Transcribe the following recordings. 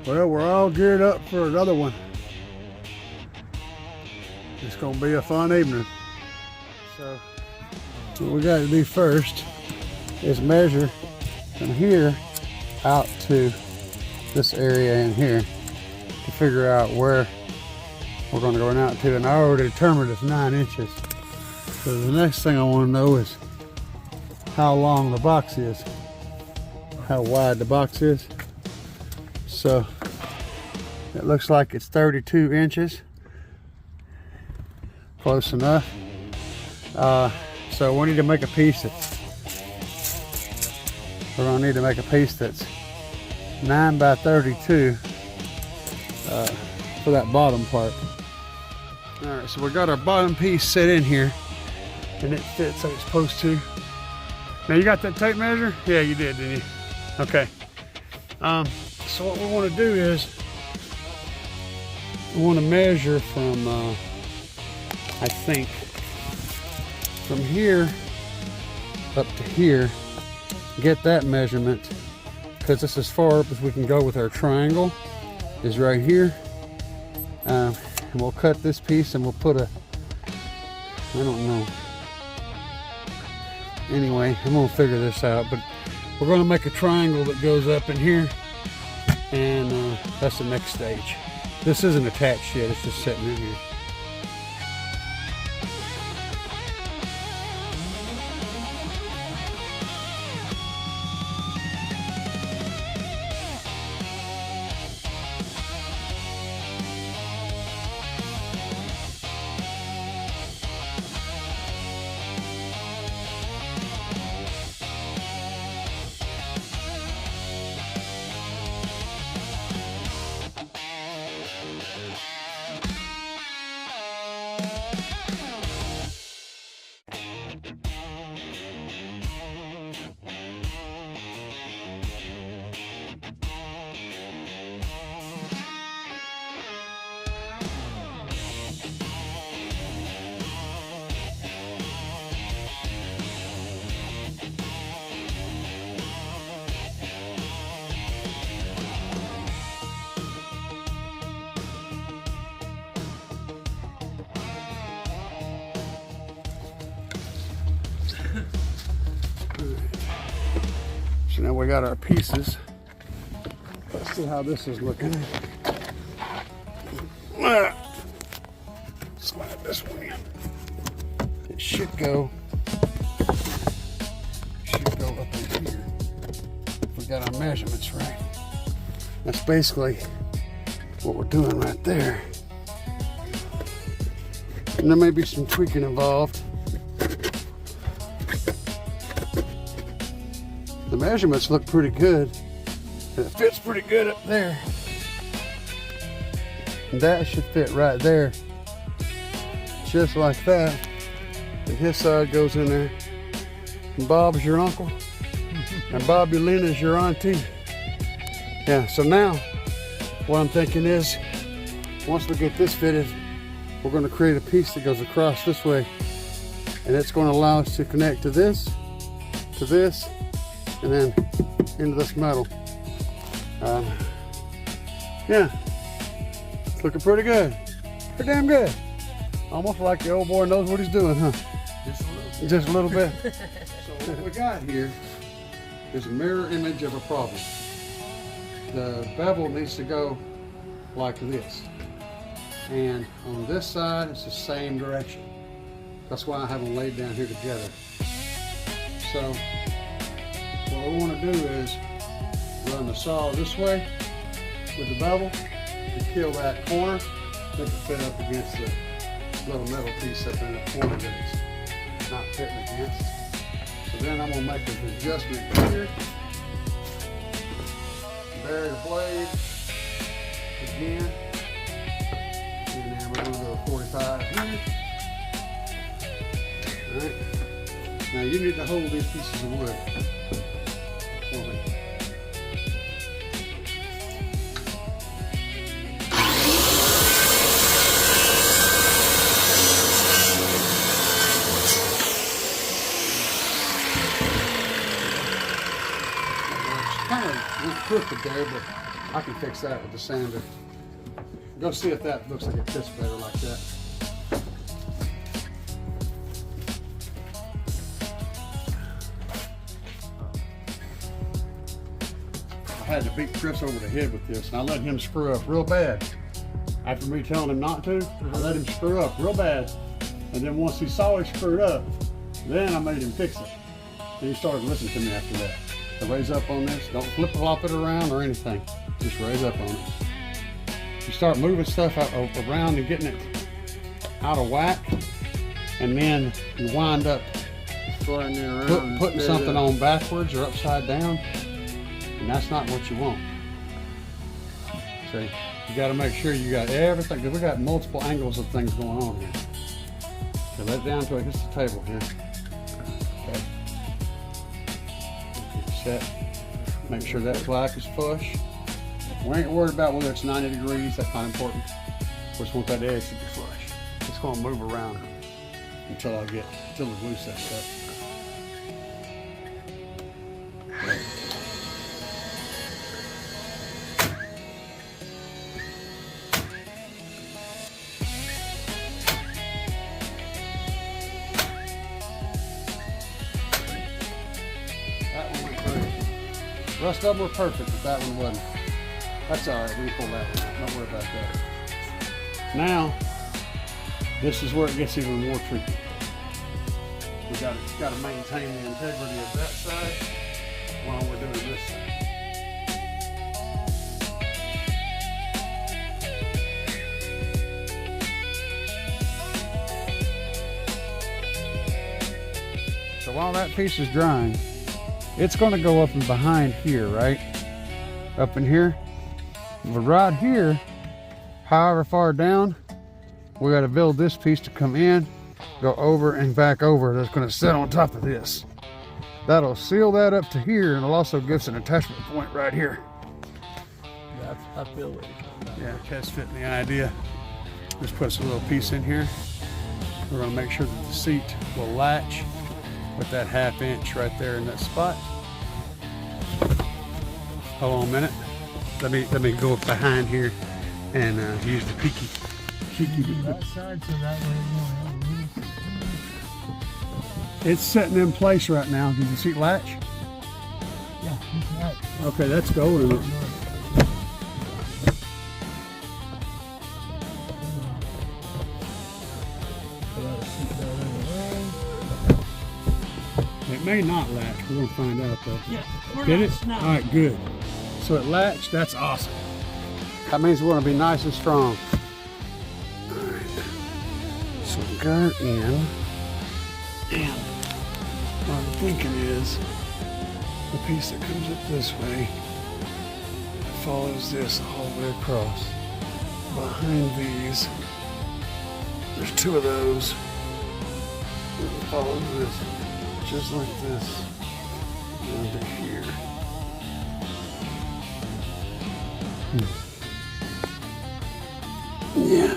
Well, we're all geared up for another one. It's gonna be a fun evening. So what we got to do first is measure from here out to this area in here to figure out where we're going to go out to, and I already determined it's 9 inches. So the next thing I want to know is how long the box is, how wide the box is. So it looks like it's 32 inches, close enough. So we need to make a piece we're going to need to make a piece that's 9 by 32 for that bottom part. All right, so we got our bottom piece set in here, and it fits like it's supposed to. Now, you got that tape measure? Yeah, you did, didn't you? Okay. So what we want to do is we want to measure from, I think, from here up to here, get that measurement, because this is as far up as we can go with our triangle, is right here. And we'll cut this piece and we'll put a, I don't know. Anyway, I'm gonna figure this out, but we're gonna make a triangle that goes up in here, and that's the next stage. This isn't attached yet, it's just sitting in here. So now we got our pieces. Let's see how this is looking. Slide this one in. It should go up in here if we got our measurements right. That's basically what we're doing right there. And there may be some tweaking involved. The measurements look pretty good. It fits pretty good up there. And that should fit right there. Just like that. And his side goes in there. And Bob's your uncle. And Bobby Lena's your auntie. Yeah, so now what I'm thinking is, once we get this fitted, we're going to create a piece that goes across this way. And it's going to allow us to connect to this, and then into this metal. Yeah, it's looking pretty good. Pretty damn good. Almost like the old boy knows what he's doing, huh? Just a little bit. So what we got here is a mirror image of a problem. The bevel needs to go like this. And on this side, it's the same direction. That's why I have them laid down here together. So what we want to do is run the saw this way with the bevel and kill that corner, make it fit up against the little metal piece up in the corner that it's not fitting against. So then I'm going to make an adjustment here, bury the blade again, and then we're going to go 45 here. Alright, now you need to hold these pieces of wood for me. Kind of crooked there, but I can fix that with the sander. Go see if that looks like it fits better like that. I had to beat Chris over the head with this, and I let him screw up real bad. After me telling him not to, I let him screw up real bad. And then once he saw he screwed up, then I made him fix it. And he started listening to me after that. So raise up on this. Don't flip-flop it around or anything. Just raise up on it. You start moving stuff around and getting it out of whack, and then you wind up putting something on backwards or upside down, and that's not what you want. See, you got to make sure you got everything, because we got multiple angles of things going on here. So let it down to just the table here. Okay. Get set. Make sure that black is flush. We ain't worried about whether it's 90 degrees, that's not important. We just want that edge to be flush. It's gonna move around until the glue sets up. That one went perfect. The rest of them were perfect, but that one wasn't. That's all right, we can pull that one out. Don't worry about that. Now, this is where it gets even more tricky. We got to maintain the integrity of that side while we're doing this side. So while that piece is drying, it's going to go up and behind here, right? Up in here. But right here, however far down, we got to build this piece to come in, go over and back over. That's going to sit on top of this. That'll seal that up to here, and it'll also give us an attachment point right here. Yeah, I feel what you're talking about. Yeah, Ted's fitting the idea. Just put a little piece in here. We're going to make sure that the seat will latch with that 1/2 inch right there in that spot. Hold on a minute. Let me go behind here and use the peeky. That side, so that way it won't. It's sitting in place right now. Did you see it latch? Yeah, it's right. Okay, that's golden. It may not latch. We're gonna find out though. Yeah, Did it? All right, good. So it latched. That's awesome. That means we're gonna be nice and strong. All right. So we got her in, and what I'm thinking is the piece that comes up this way follows this all the way across. Behind these, there's 2 of those. It follows this, just like this, under here. Yeah,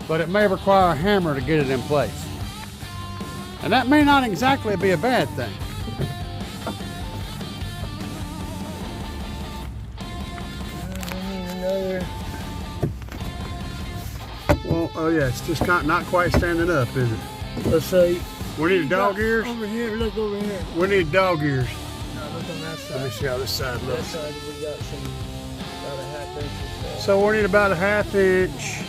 but it may require a hammer to get it in place. And that may not exactly be a bad thing. Well, oh yeah, it's just not quite standing up, is it? Let's say We need dog ears? over here. Look over here. We need dog ears. No, look on that side. Let me see how this side That looks. side we got some about a 1/2 inch or so. So we need about a 1/2 inch.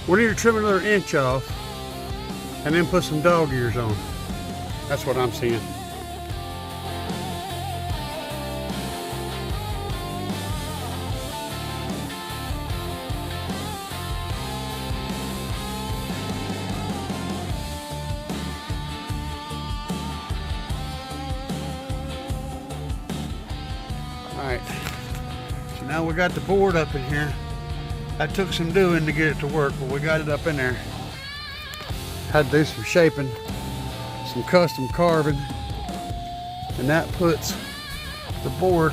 We need to trim another inch off and then put some dog ears on. That's what I'm seeing. Alright, so now we got the board up in here. That took some doing to get it to work, but we got it up in there. Had to do some shaping, some custom carving, and that puts the board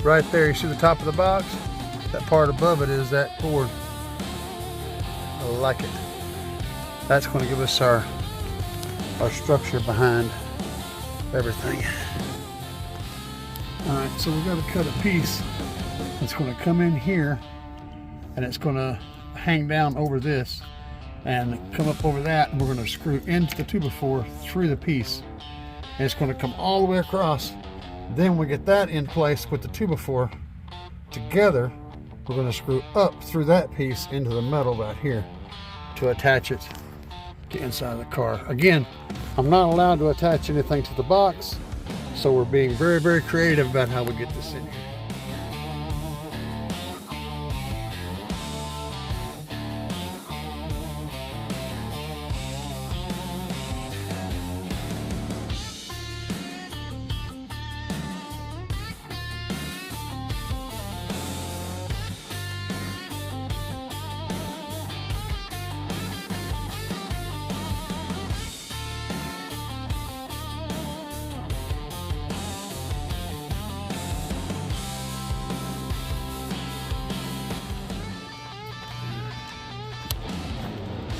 right there. You see the top of the box? That part above it is that board. I like it. That's going to give us our structure behind everything. All right, so we're going to cut a piece It's going to come in here, and it's going to hang down over this and come up over that, and we're going to screw into the 2x4 through the piece, and it's going to come all the way across. Then we get that in place with the 2x4 together. We're going to screw up through that piece into the metal right here to attach it to the inside of the car. Again, I'm not allowed to attach anything to the box, so we're being very, very creative about how we get this in here.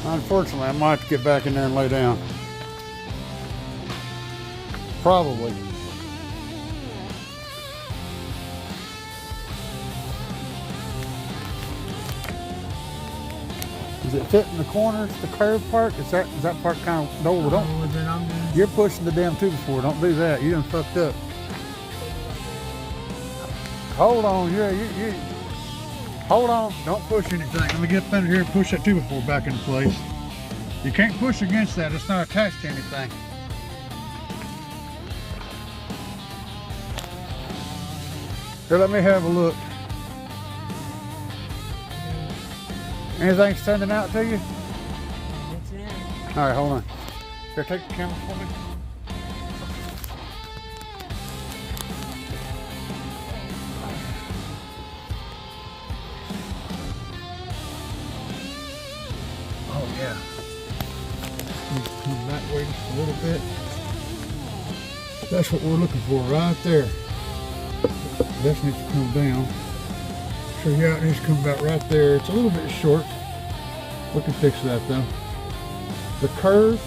Unfortunately, I might have to get back in there and lay down. Probably. Does it fit in the corners, the curved part? Is that part kind of, no, don't. You're pushing the damn 2x4. Don't do that. You done fucked up. Hold on, you hold on, don't push anything. Let me get up under here and push that 2x4 back into place. You can't push against that, it's not attached to anything. Here, let me have a look. Anything standing out to you? That's it. All right, hold on. Here, take the camera for me. Oh yeah. Come that way just a little bit. That's what we're looking for right there. This needs to come down. So yeah, it needs to come about right there. It's a little bit short. We can fix that though. The curve,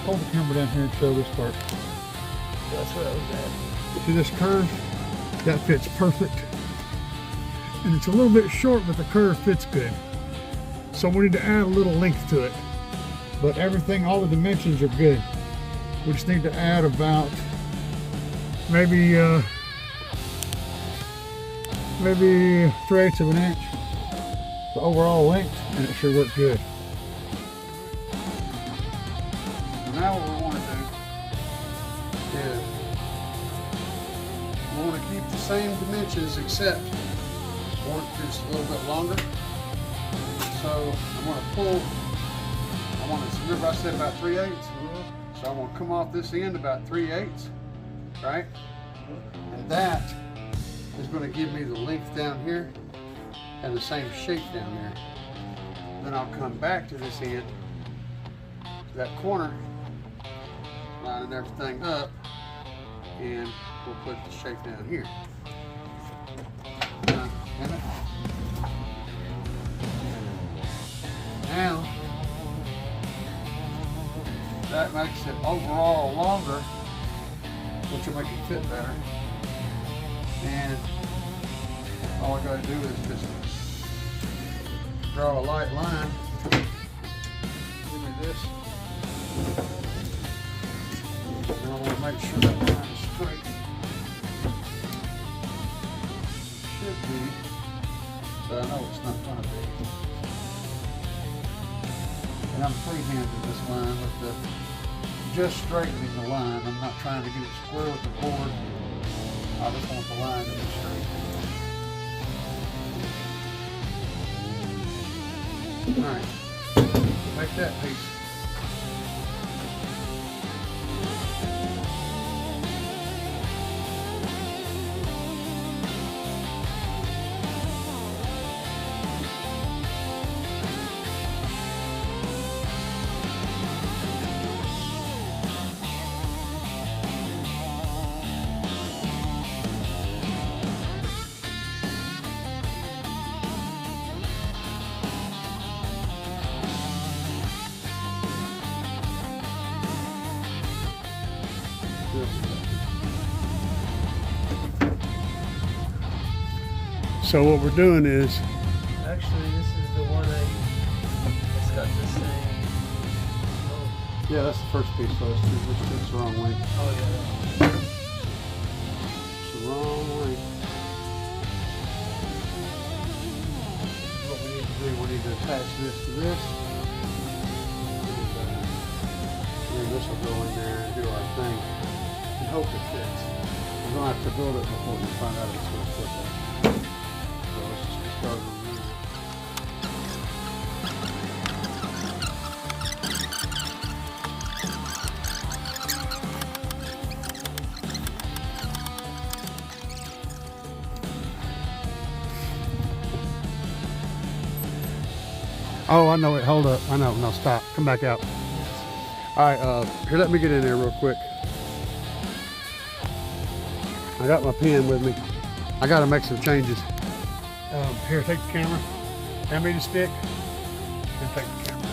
hold the camera down here and show this part. That's what I was at. See this curve? That fits perfect. And it's a little bit short, but the curve fits good. So we need to add a little length to it. But everything, all the dimensions are good. We just need to add about maybe 3/8 of an inch, the overall length, and it should work good. Now what we want to do is we want to keep the same dimensions except for it just a little bit longer. So I'm going to pull, remember I said about 3/8? So I'm going to come off this end about 3/8, right? And that is going to give me the length down here and the same shape down there. Then I'll come back to this end, to that corner, lining everything up, and we'll put the shape down here. Now, that makes it overall longer, which will make it fit better. And all I gotta do is just draw a light line. Give me this. And I want to make sure that line is straight. Should be, but I know it's not gonna be. And I'm freehanding this line with the, just straightening the line. I'm not trying to get it square with the board. I just want the line to be straight. Alright, make that piece. So what we're doing is, Actually, this is the one it's got the same. Oh, yeah, that's the first piece. So it's the wrong way. oh yeah. It's the wrong way. What we need to do, we need to attach this to this. And then this will go in there and do our thing and hope it fits. We're going to have to build it before we find out if it's going to fit there. So let's just get started on this. Oh, I know it. Hold up. I know. No, stop. Come back out. All right. Here, let me get in there real quick. I got my pen with me. I got to make some changes. Here, take the camera. Hand me the stick. And take the camera.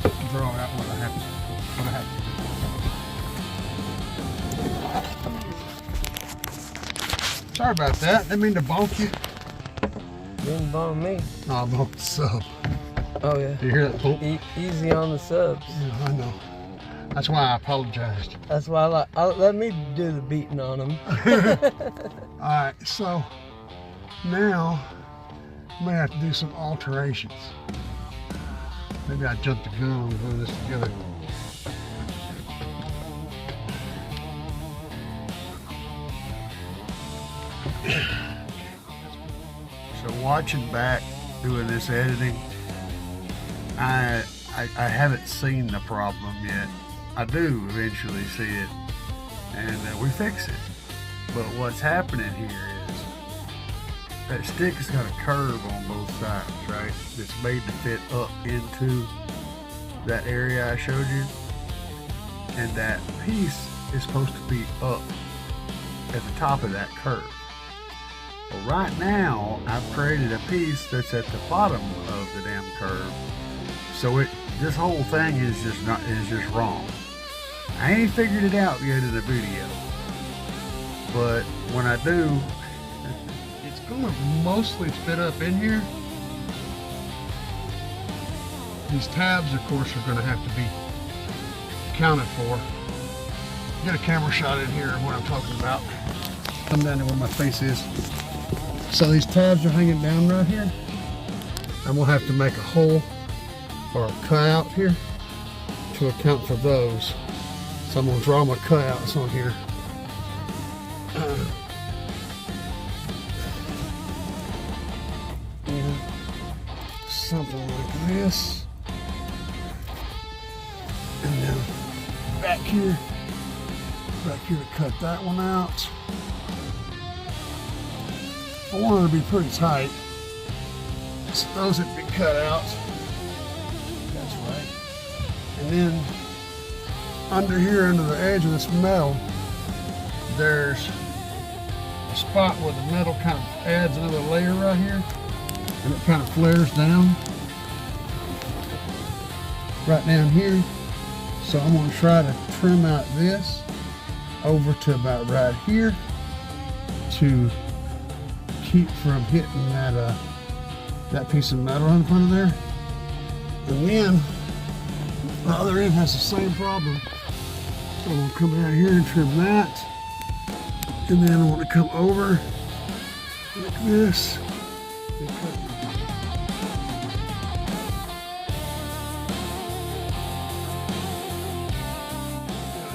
And draw out what I have to do. Sorry about that. Didn't mean to bonk you. Didn't bone me. No, I bonked the sub. Oh yeah. You hear that bump? Easy on the subs. Yeah, I know. That's why I apologized. That's why let me do the beating on them. All right, so now I may have to do some alterations. Maybe I jumped the gun on putting this together. So watching back, doing this editing, I haven't seen the problem yet. I do eventually see it, and we fix it. But what's happening here is that stick has got a curve on both sides, right? It's made to fit up into that area I showed you, and that piece is supposed to be up at the top of that curve. Well, right now I've created a piece that's at the bottom of the damn curve, so this whole thing is just wrong. I ain't figured it out yet in the video, but when I do, it's going to mostly fit up in here. These tabs, of course, are going to have to be accounted for. Get a camera shot in here of what I'm talking about. Come down to where my face is. So these tabs are hanging down right here. I'm going to have to make a hole or a cutout here to account for those. So I'm going to draw my cutouts on here. Something like this. And then back here to cut that one out. I want it to be pretty tight. So those would be cut out. That's right. And then under here, under the edge of this metal, there's a spot where the metal kind of adds another layer right here, and it kind of flares down right down here. So I'm going to try to trim out this over to about right here to keep from hitting that piece of metal in front of there. And then the other end has the same problem. So I'm going to come down here and trim that. And then I want to come over like this and cut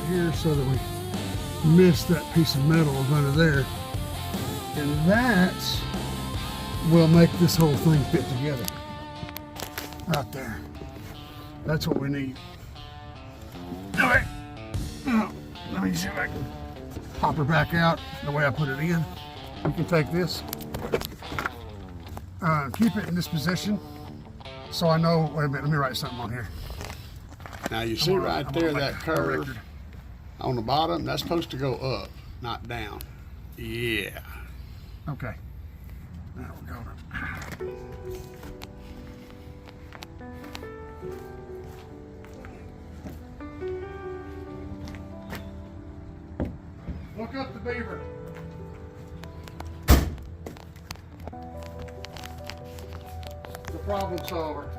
here so that we miss that piece of metal under there. And that will make this whole thing fit together. Right there. That's what we need. All right. Now, let me see if I can pop her back out the way I put it in. You can take this. Keep it in this position so I know, wait a minute, let me write something on here. Now you see right there that curve on the bottom, that's supposed to go up, not down. Yeah. Okay. Now we're going. Look up the beaver. problem solver.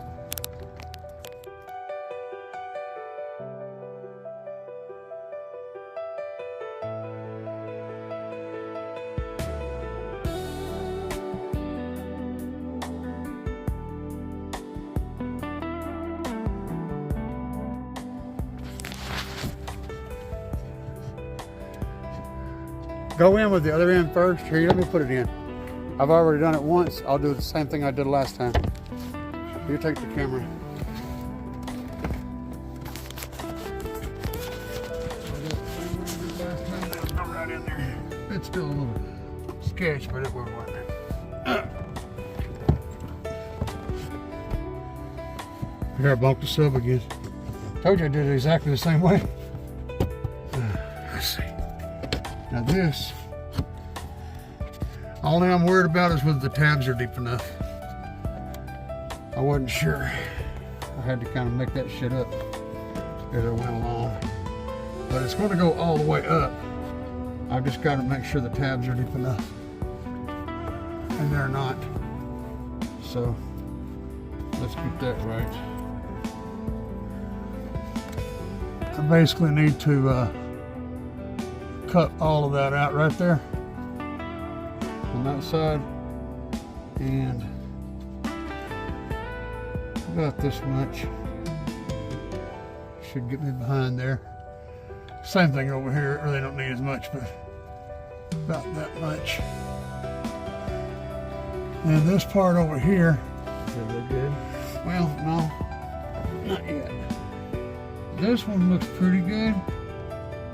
Go in with the other end first. Here, let me put it in. I've already done it once. I'll do the same thing I did last time. You take the camera. Right in there. It's still a little sketch, but it will work. Here, I bumped the sub again. Told you I did it exactly the same way. Let's see. Now this, all I'm worried about is whether the tabs are deep enough. I wasn't sure. I had to kind of make that shit up as I went along. But it's going to go all the way up. I've just got to make sure the tabs are deep enough. And they're not. So let's get that right. I basically need to cut all of that out right there on that side, and about this much should get me behind there. Same thing over here. Really don't need as much, but about that much. And this part over here, does it look good? well, no, not yet. This one looks pretty good.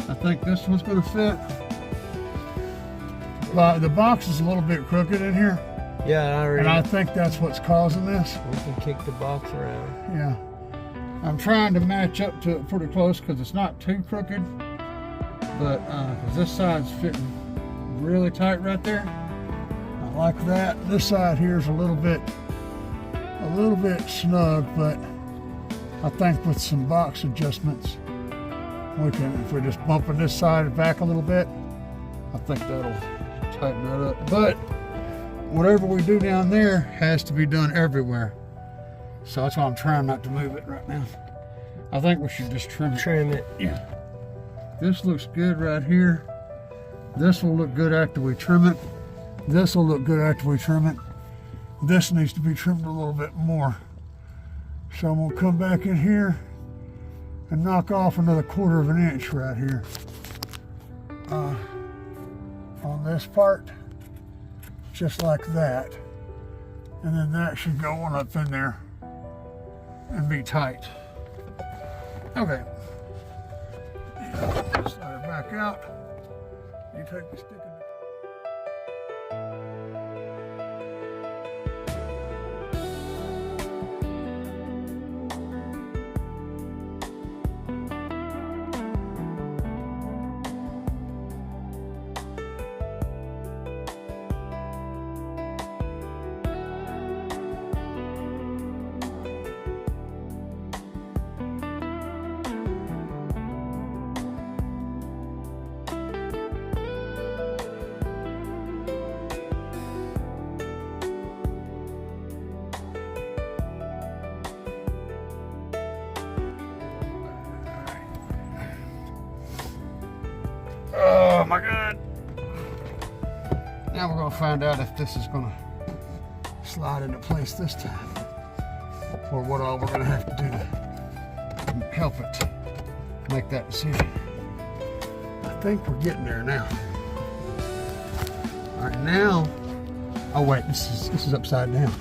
I think this one's going to fit. But the box is a little bit crooked in here. Yeah, and I think that's what's causing this. We can kick the box around. Yeah. I'm trying to match up to it pretty close because it's not too crooked. But because this side's fitting really tight right there. I like that. This side here is a little bit snug, but I think with some box adjustments, we can, if we're just bumping this side back a little bit, I think that'll tighten that up. But whatever we do down there has to be done everywhere. So that's why I'm trying not to move it right now. I think we should just trim it. Trim it. Yeah. This looks good right here. This will look good after we trim it. This will look good after we trim it. This needs to be trimmed a little bit more. So I'm gonna come back in here and knock off another 1/4 of an inch right here on this part, just like that, and then that should go on up in there and be tight. Okay, slide it back out. You take the stick and oh my God. Now we're going to find out if this is going to slide into place this time, or what all we're going to have to do to help it make that decision. I think we're getting there now. All right, now, oh wait, this is upside down.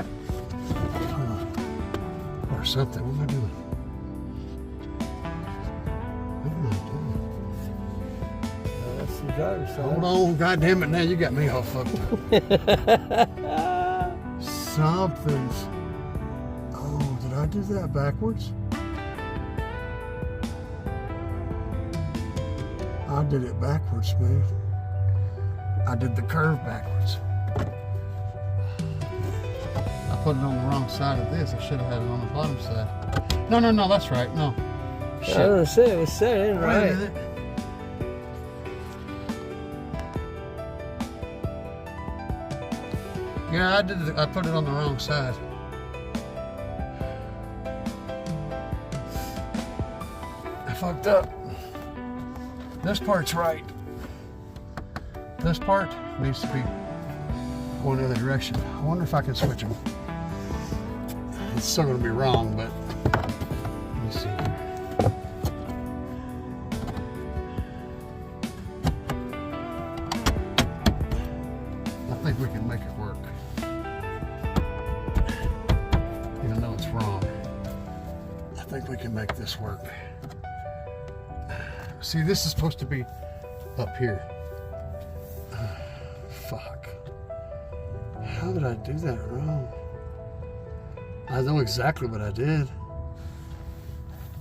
Or something. What am I doing? Hold on, God damn it, now you got me all fucked up. Something's, oh, did I do that backwards? I did it backwards, man. I did the curve backwards. I put it on the wrong side of this. I should have had it on the bottom side. No, that's right, no. Shit. I was gonna say, it was saying, right? Wait a minute. Yeah, I put it on the wrong side. fucked up. This part's right. This part needs to be going the other direction. I wonder if I can switch them. It's still going to be wrong, but let me see here. I think we can make it work. Even though it's wrong, I think we can make this work. See, this is supposed to be up here. Fuck. How did I do that wrong? I know exactly what I did.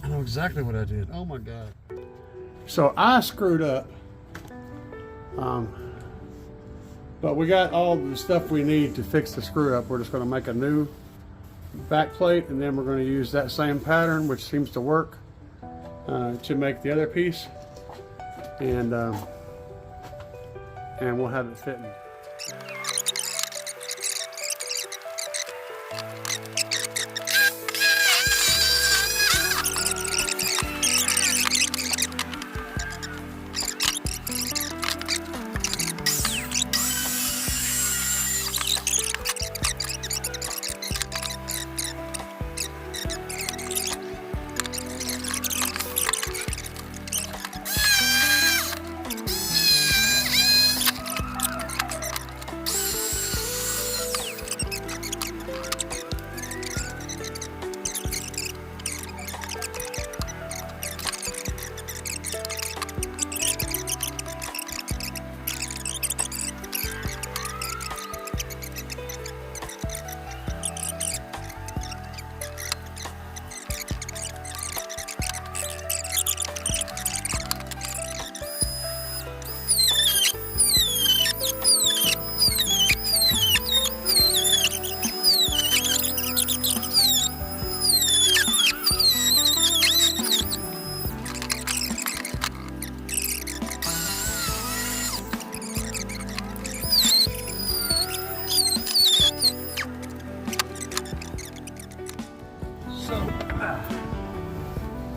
I know exactly what I did. Oh my God. So I screwed up. But we got all the stuff we need to fix the screw up. We're just going to make a new back plate, and then we're going to use that same pattern, which seems to work, to make the other piece, and we'll have it fitting.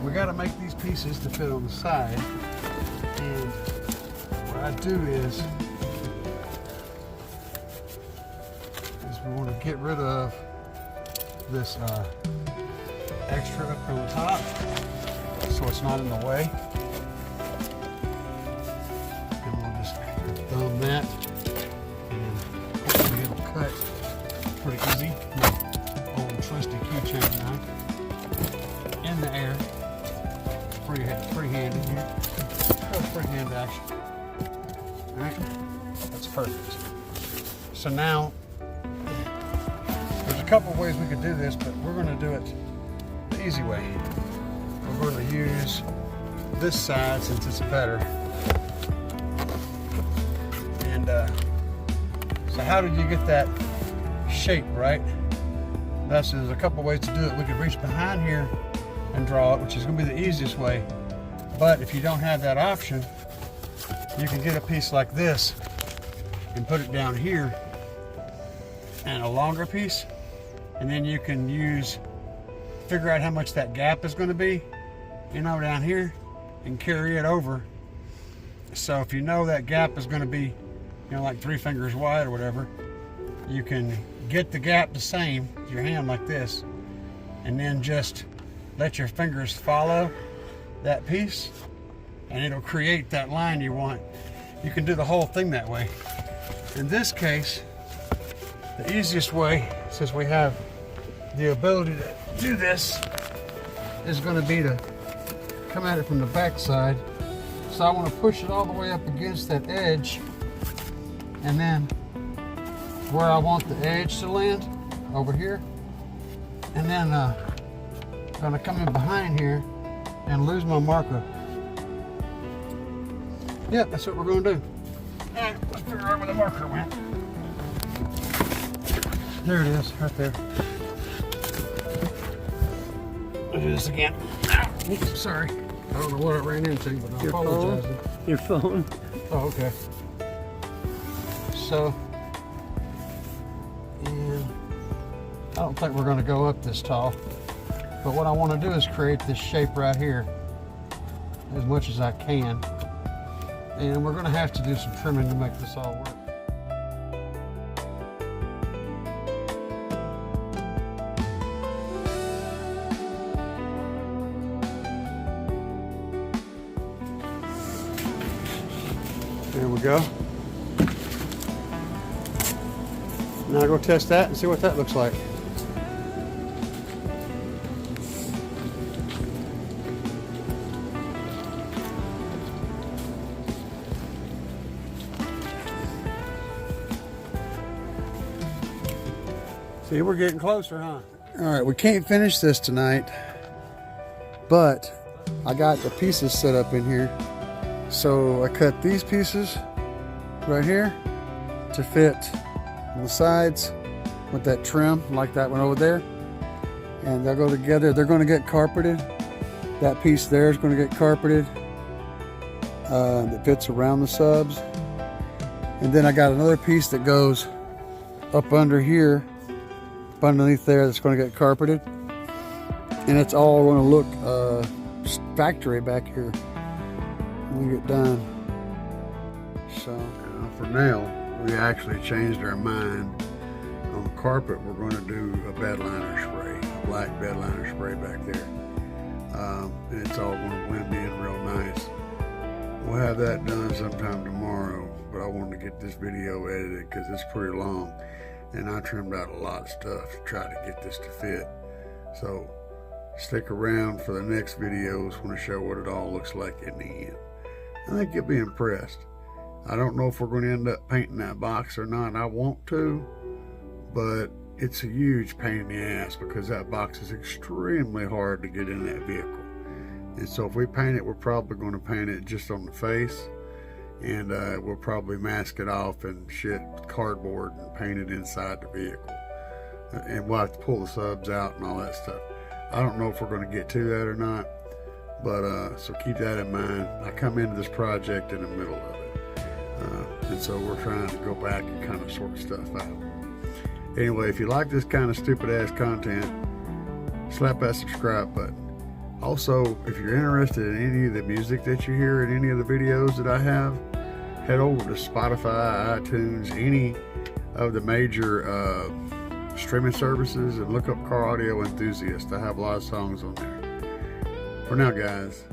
We got to make these pieces to fit on the side, and what I do is we want to get rid of this extra up on the top so it's not in the way, and we'll just thumb that, and hopefully it'll cut pretty easy. My old trusty keychain knife in the air. Pretty handy here. Freehand action. Alright, that's perfect. So now, there's a couple of ways we could do this, but we're going to do it the easy way. We're going to use this side since it's better. And so how did you get that shape, right? There's a couple of ways to do it. We could reach behind here and draw it, which is going to be the easiest way. But if you don't have that option, you can get a piece like this and put it down here, and a longer piece, and then you can figure out how much that gap is going to be, down here, and carry it over. So if you know that gap is going to be, like 3 fingers wide or whatever, you can get the gap the same with your hand like this, and then just let your fingers follow that piece, and it'll create that line you want. You can do the whole thing that way. In this case, the easiest way, since we have the ability to do this, is going to be to come at it from the back side. So I want to push it all the way up against that edge, and then where I want the edge to land, over here, and then I'm going to come in behind here and lose my marker. Yep, that's what we're going to do. Alright, let's figure out where the marker went. There it is, right there. I'll do this again. Oops, sorry. I don't know what I ran into, but I apologize. Your phone? Oh, okay. So, and I don't think we're going to go up this tall. But what I want to do is create this shape right here. as much as I can. And we're gonna have to do some trimming to make this all work. There we go. Now I'll go test that and see what that looks like. See, we're getting closer, huh? All right, we can't finish this tonight, but I got the pieces set up in here. So I cut these pieces right here to fit on the sides with that trim, like that one over there. And they'll go together. They're going to get carpeted. That piece there is going to get carpeted. That fits around the subs. And then I got another piece that goes up under here, up underneath there, that's going to get carpeted. And it's all going to look factory back here when we get done. So for now, we actually changed our mind. On the carpet, we're going to do a bed liner spray, a black bed liner spray back there. And it's all going to blend in real nice. We'll have that done sometime tomorrow, but I wanted to get this video edited because it's pretty long. And I trimmed out a lot of stuff to try to get this to fit. So stick around for the next videos when I show what it all looks like in the end. I think you'll be impressed. I don't know if we're going to end up painting that box or not. I want to, but it's a huge pain in the ass because that box is extremely hard to get in that vehicle. And so if we paint it, we're probably going to paint it just on the face, and we'll probably mask it off and shit cardboard and paint it inside the vehicle. And we'll have to pull the subs out and all that stuff. I don't know if we're going to get to that or not, but so keep that in mind. I come into this project in the middle of it, and so we're trying to go back and kind of sort stuff out. Anyway, if you like this kind of stupid ass content, slap that subscribe button. Also, if you're interested in any of the music that you hear in any of the videos that I have, head over to Spotify, iTunes, any of the major streaming services, and look up Car Audio Enthusiasts. I have a lot of songs on there. For now, guys,